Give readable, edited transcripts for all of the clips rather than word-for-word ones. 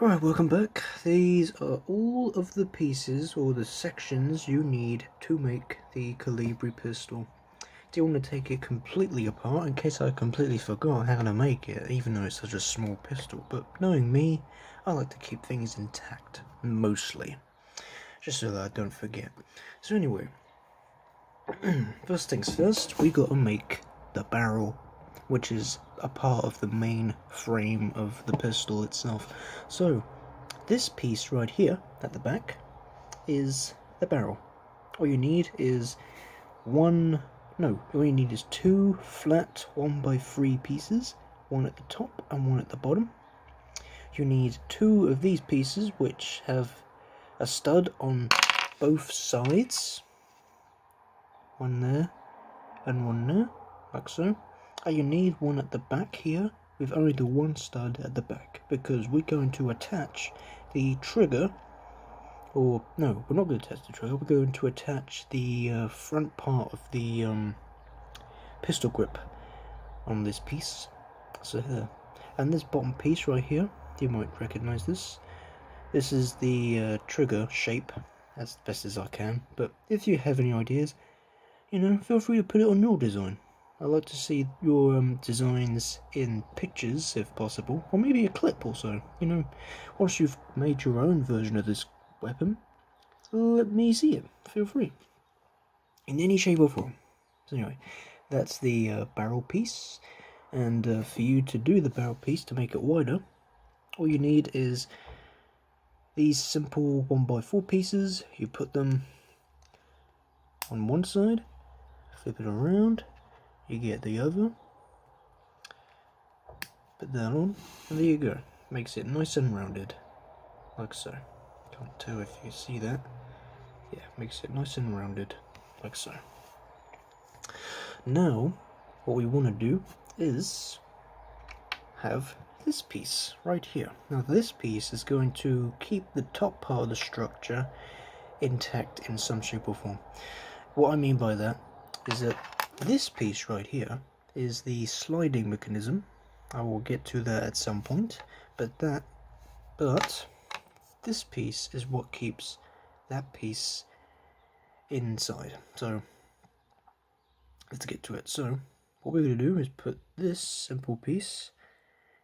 Alright, welcome back. These are all of the pieces or the sections you need to make the Kolibri pistol. Do you want to take it completely apart in case I completely forgot how to make it, even though it's such a small pistol? But knowing me, I like to keep things intact, mostly, just so that I don't forget. So anyway, first things first, we gotta make the barrel, which is a part of the main frame of the pistol itself. So this piece right here at the back is the barrel. All you need is two flat 1x3 pieces, one at the top and one at the bottom. You need two of these pieces which have a stud on both sides, one there and one there, like so. And you need one at the back here with only the one stud at the back, because we're going to attach the trigger, or no, we're not going to attach the trigger, we're going to attach the front part of the pistol grip on this piece. So here, and this bottom piece right here, you might recognize this. This is the trigger shape, as best as I can, but if you have any ideas, feel free to put it on your design. I like to see your designs in pictures, if possible, or maybe a clip also. Once you've made your own version of this weapon, let me see it. Feel free, in any shape or form. So anyway, that's the barrel piece, and for you to do the barrel piece to make it wider, all you need is these simple 1x4 pieces. You put them on one side, flip it around. You get the other, put that on, and there you go. Makes it nice and rounded, like so. Can't tell if you see that. Yeah, makes it nice and rounded, like so. Now, what we want to do is have this piece right here. Now this piece is going to keep the top part of the structure intact in some shape or form. What I mean by that is that this piece right here is the sliding mechanism. I will get to that at some point, but this piece is what keeps that piece inside. So let's get to it. So what we're going to do is put this simple piece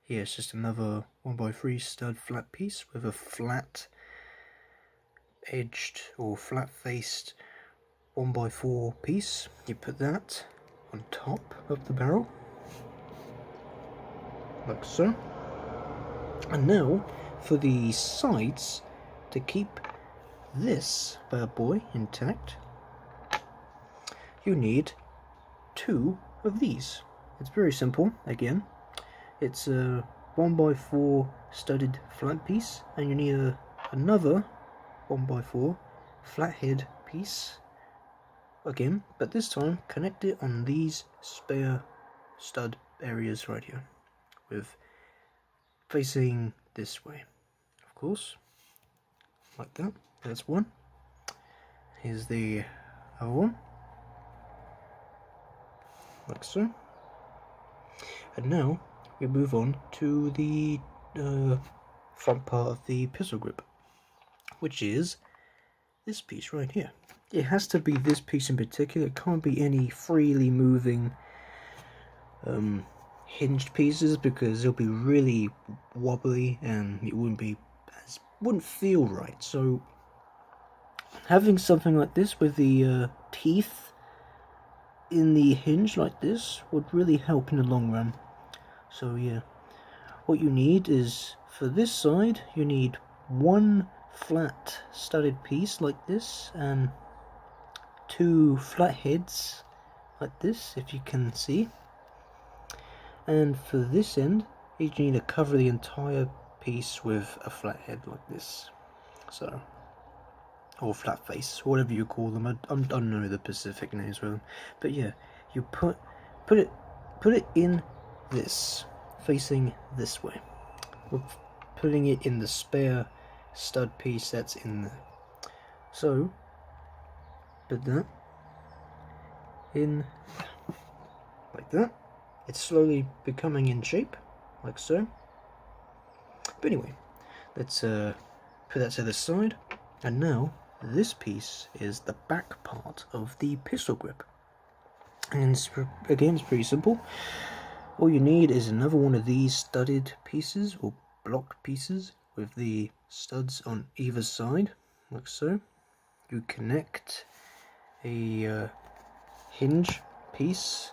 here. It's just another 1x3 stud flat piece with a flat edged or flat faced 1x4 piece. You put that on top of the barrel, like so. And now for the sides, to keep this bad boy intact, you need two of these. It's very simple. Again, it's a 1x4 studded flat piece, and you need another 1x4 flathead piece again, but this time connect it on these spare stud areas right here, with facing this way, of course, like that. That's one. Here's the other one, like so. And now we move on to the front part of the pistol grip, which is this piece right here. It has to be this piece in particular. It can't be any freely moving hinged pieces, because they'll be really wobbly and it wouldn't feel right. So having something like this with the teeth in the hinge like this would really help in the long run. So yeah, what you need is, for this side, you need one flat studded piece like this, and two flat heads like this, if you can see. And for this end, you need to cover the entire piece with a flat head like this. So, or flat face, whatever you call them. I don't know the specific names for them, but yeah, you put it in this, facing this way. We're putting it in the spare stud piece that's in there. So put that in like that. It's slowly becoming in shape, like so. But anyway, let's put that to the side. And now this piece is the back part of the pistol grip. And again, it's pretty simple. All you need is another one of these studded pieces or block pieces with the studs on either side, like so. You connect a hinge piece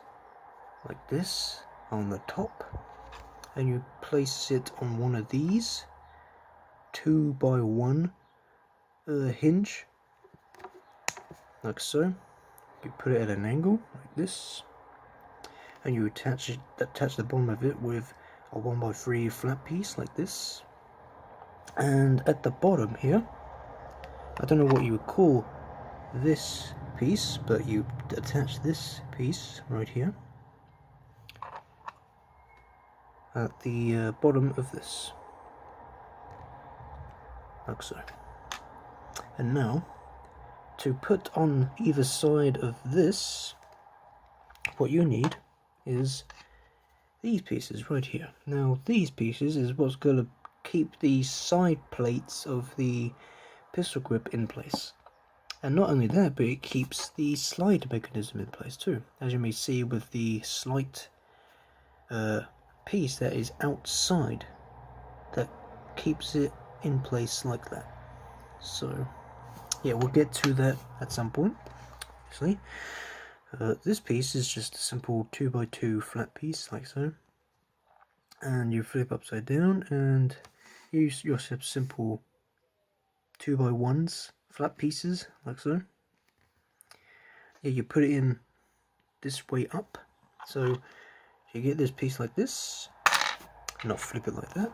like this on the top, and you place it on one of these 2x1 hinge, like so. You put it at an angle like this, and you attach the bottom of it with a 1x3 flat piece like this. And at the bottom here, I don't know what you would call this piece, but you attach this piece right here at the bottom of this, like so. And now, to put on either side of this, what you need is these pieces right here. Now these pieces is what's going to keep the side plates of the pistol grip in place. And not only that, but it keeps the slide mechanism in place too, as you may see with the slight piece that is outside that keeps it in place like that. So yeah, we'll get to that at some point, obviously. This piece is just a simple 2x2 flat piece like so, and you flip upside down and use your simple 2x1s flat pieces like so. Yeah, you put it in this way up, so you get this piece like this, not flip it like that,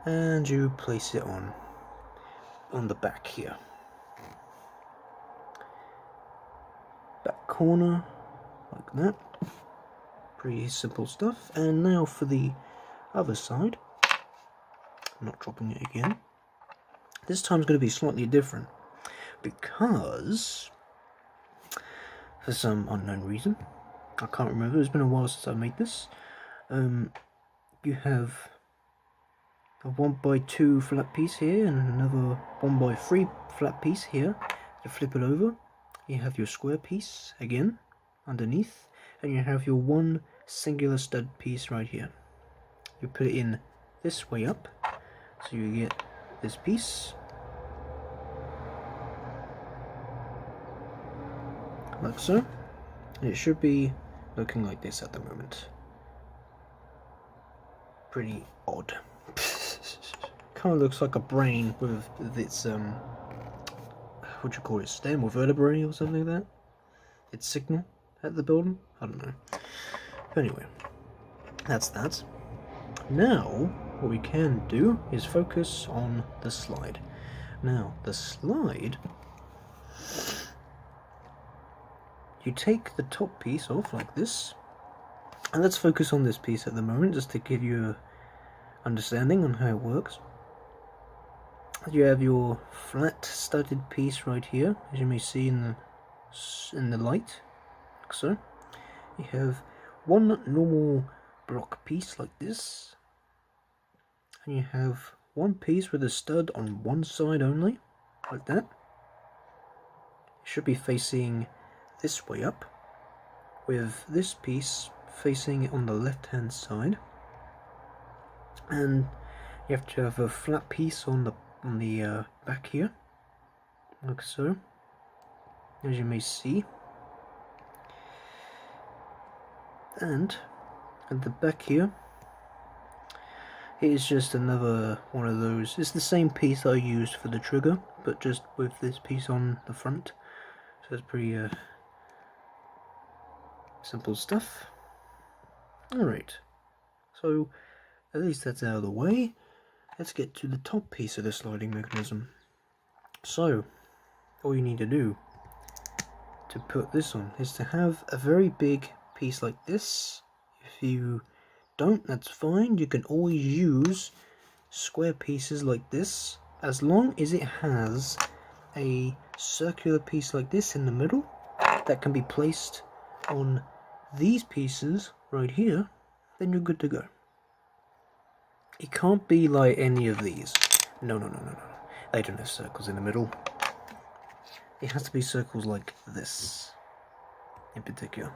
and you place it on the back here, back corner like that. Pretty simple stuff. And now for the other side, I'm not dropping it again. This time's going to be slightly different because for some unknown reason, I can't remember, it's been a while since I made this, you have a 1x2 flat piece here and another 1x3 flat piece here. To flip it over, you have your square piece again underneath, and you have your one singular stud piece right here. You put it in this way up, so you get this piece like so, and it should be looking like this at the moment. Pretty odd. Kind of looks like a brain with its what do you call it, stem or vertebrae or something like that. Its signal at the bottom, I don't know. But anyway, that's that. Now what we can do is focus on the slide. Now the slide, you take the top piece off like this, and let's focus on this piece at the moment just to give you a understanding on how it works. You have your flat studded piece right here, as you may see in the light, like so. You have one normal block piece like this, and you have one piece with a stud on one side only, like that. It should be facing this way up, with this piece facing on the left hand side, and you have to have a flat piece on the back here, like so, as you may see. And at the back here, it is just another one of those. It's the same piece that I used for the trigger, but just with this piece on the front. So it's pretty simple stuff. Alright, so at least that's out of the way. Let's get to the top piece of the sliding mechanism. So, all you need to do to put this on is to have a very big piece like this. If you don't, that's fine. You can always use square pieces like this, as long as it has a circular piece like this in the middle that can be placed on these pieces right here, then you're good to go. It can't be like any of these. No. They don't have circles in the middle. It has to be circles like this, in particular.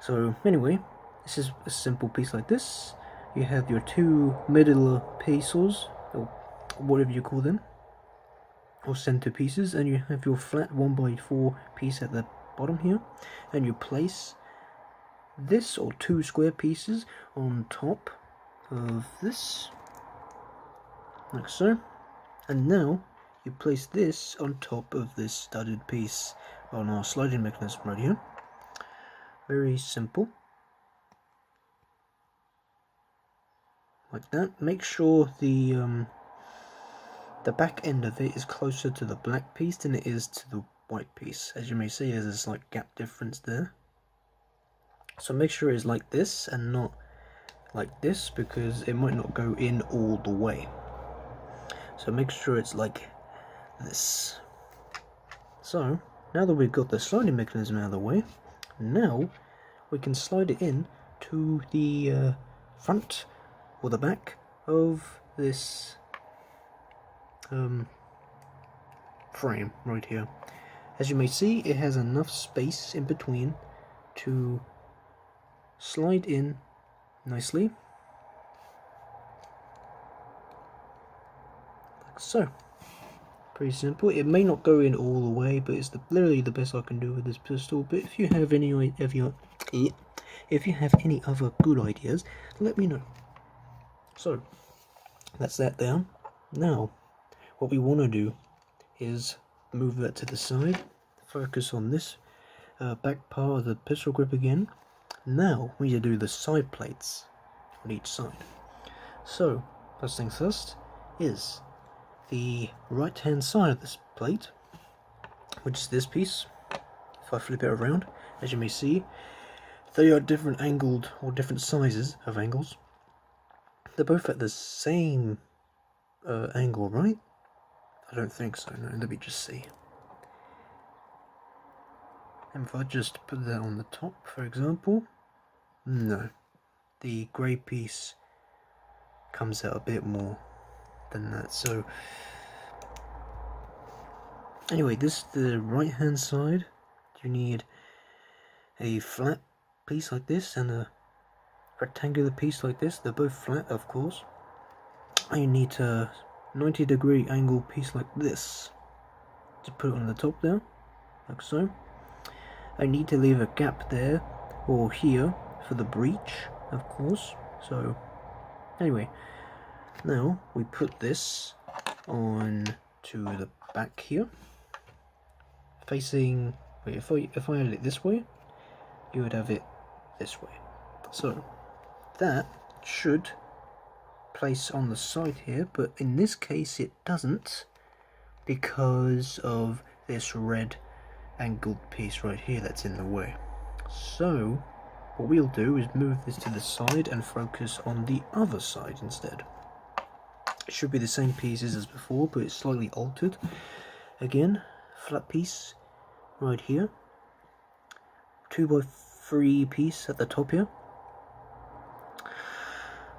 So anyway, this is a simple piece like this. You have your two middle pieces, or whatever you call them, or center pieces, and you have your flat 1x4 piece at the bottom here, and you place this or two square pieces on top of this, like so, and now you place this on top of this studded piece on our sliding mechanism right here. Very simple. Like that. Make sure the back end of it is closer to the black piece than it is to the white piece. As you may see, there's a slight gap difference there. So make sure it's like this and not like this, because it might not go in all the way. So make sure it's like this. So now that we've got the sliding mechanism out of the way, now we can slide it in to the front or the back of this frame right here. As you may see, it has enough space in between to slide in nicely, like so. Pretty simple. It may not go in all the way, but it's literally the best I can do with this pistol. But if you have any other good ideas, let me know. So that's that down. Now what we want to do is move that to the side, focus on this back part of the pistol grip again. Now we need to do the side plates on each side. So first things first is the right hand side of this plate, which is this piece. If I flip it around, as you may see, they are different angled or different sizes of angles. They're both at the same angle, right? I don't think so. No, let me just see. And if I just put that on the top, for example, no, the grey piece comes out a bit more than that. So anyway, this is the right hand side. You need a flat piece like this and a rectangular piece like this. They're both flat, of course. And you need a 90-degree angle piece like this to put it on the top there, like so. I need to leave a gap there or here for the breech, of course. So anyway, now we put this on to the back here, facing. Wait, if I had it this way, you would have it this way. So that should place on the side here, but in this case it doesn't, because of this red angled piece right here that's in the way. So what we'll do is move this to the side and focus on the other side instead. It should be the same pieces as before, but it's slightly altered. Again, flat piece right here, 2x3 piece at the top here,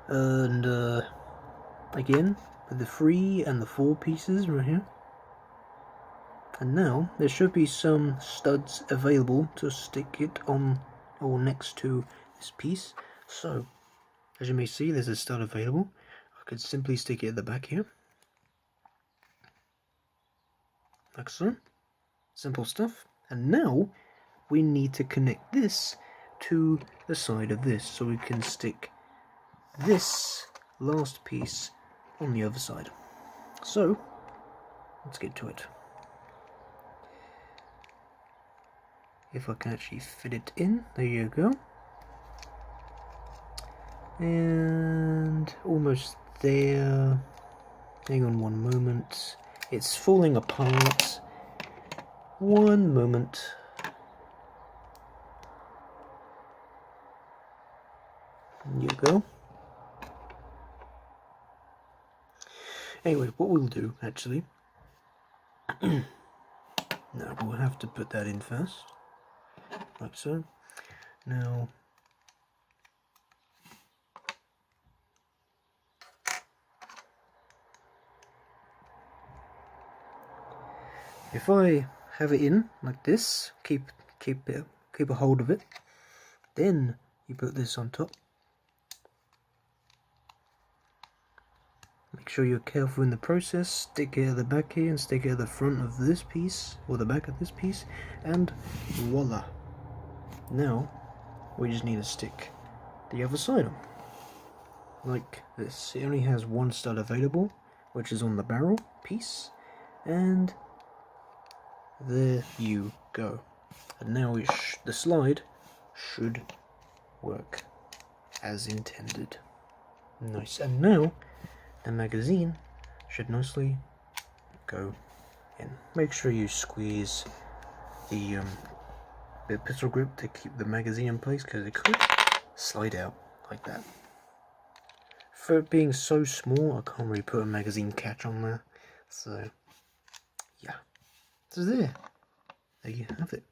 and again with the 3 and the 4 pieces right here. And now there should be some studs available to stick it on or next to this piece. So as you may see, there's a stud available. I could simply stick it at the back here, like so. Simple stuff. And now we need to connect this to the side of this, so we can stick this last piece on the other side. So let's get to it. If I can actually fit it in, there you go. And almost there. Hang on one moment. It's falling apart. One moment. There you go. Anyway, what we'll do actually. Now we'll have to put that in first, like so. Now if I have it in like this, keep a hold of it, then you put this on top. Make sure you're careful in the process. Stick it at the back here and stick it at the front of this piece, or the back of this piece, and voila. Now we just need to stick the other side on, like this. It only has one stud available, which is on the barrel piece, and there you go. And now the slide should work as intended. Nice. And now the magazine should nicely go in. Make sure you squeeze the pistol grip to keep the magazine in place, because it could slide out like that. For it being so small, I can't really put a magazine catch on there, so yeah. So there you have it.